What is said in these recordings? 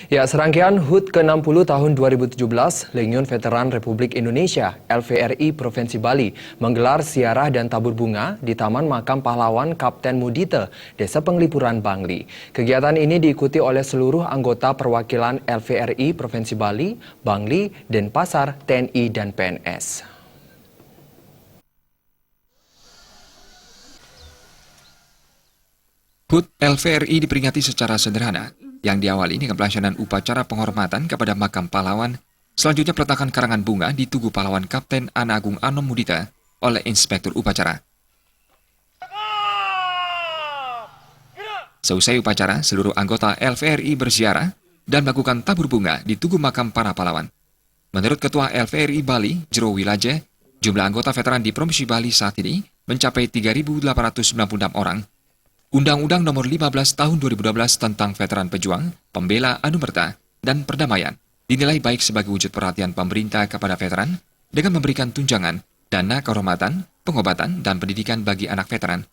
Ya, serangkaian HUT ke-60 tahun 2017, Legiun Veteran Republik Indonesia, LVRI Provinsi Bali, menggelar ziarah dan tabur bunga di Taman Makam Pahlawan Kapten Mudite, Desa Penglipuran, Bangli. Kegiatan ini diikuti oleh seluruh anggota perwakilan LVRI Provinsi Bali, Bangli, Denpasar, TNI, dan PNS. HUT LVRI diperingati secara sederhana, yang diawali dengan pelaksanaan upacara penghormatan kepada makam pahlawan, selanjutnya peletakan karangan bunga di Tugu Pahlawan Kapten Ana Agung Anom Mudita oleh Inspektur Upacara. Seusai upacara, seluruh anggota LVRI berziarah dan melakukan tabur bunga di Tugu Makam para pahlawan. Menurut Ketua LVRI Bali, Jero Wilaje, jumlah anggota veteran di Provinsi Bali saat ini mencapai 3.896 orang. Undang-Undang Nomor 15 Tahun 2012 tentang Veteran Pejuang, Pembela Anumerta, dan Perdamaian dinilai baik sebagai wujud perhatian pemerintah kepada veteran dengan memberikan tunjangan, dana kehormatan, pengobatan, dan pendidikan bagi anak veteran.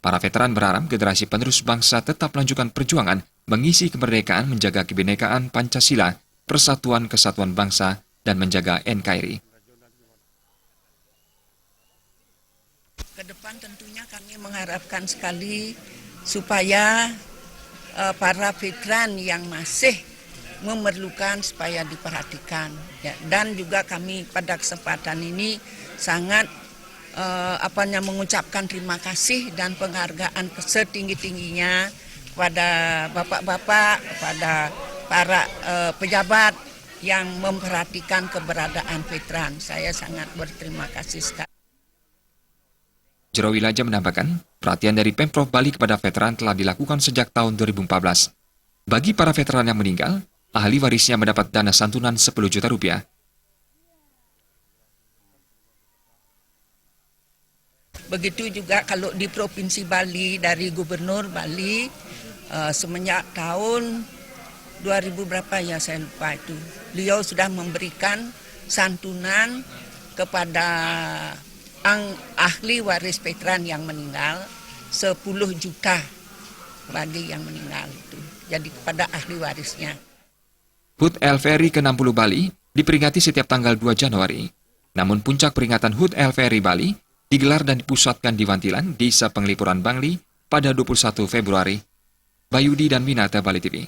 Para veteran berharap generasi penerus bangsa tetap melanjutkan perjuangan mengisi kemerdekaan, menjaga kebinekaan Pancasila, persatuan kesatuan bangsa, dan menjaga NKRI. Ke depan tentunya kami mengharapkan sekali supaya para veteran yang masih memerlukan supaya diperhatikan. Ya, dan juga kami pada kesempatan ini sangat mengucapkan terima kasih dan penghargaan setinggi-tingginya kepada bapak-bapak, kepada para pejabat yang memperhatikan keberadaan veteran. Saya sangat berterima kasih sekali. Jero Wilaje menambahkan, perhatian dari Pemprov Bali kepada veteran telah dilakukan sejak tahun 2014. Bagi para veteran yang meninggal, ahli warisnya mendapat dana santunan 10 juta rupiah. Begitu juga kalau di Provinsi Bali, dari Gubernur Bali, semenjak tahun 2000 berapa ya saya lupa itu, beliau sudah memberikan santunan kepada ahli waris veteran yang meninggal 10 juta bagi yang meninggal itu. Jadi kepada ahli warisnya. HUT LVRI ke-60 Bali diperingati setiap tanggal 2 Januari. Namun puncak peringatan HUT LVRI Bali digelar dan dipusatkan di Wantilan, Desa Penglipuran, Bangli pada 21 Februari. Bayudi dan Winata, Bali TV.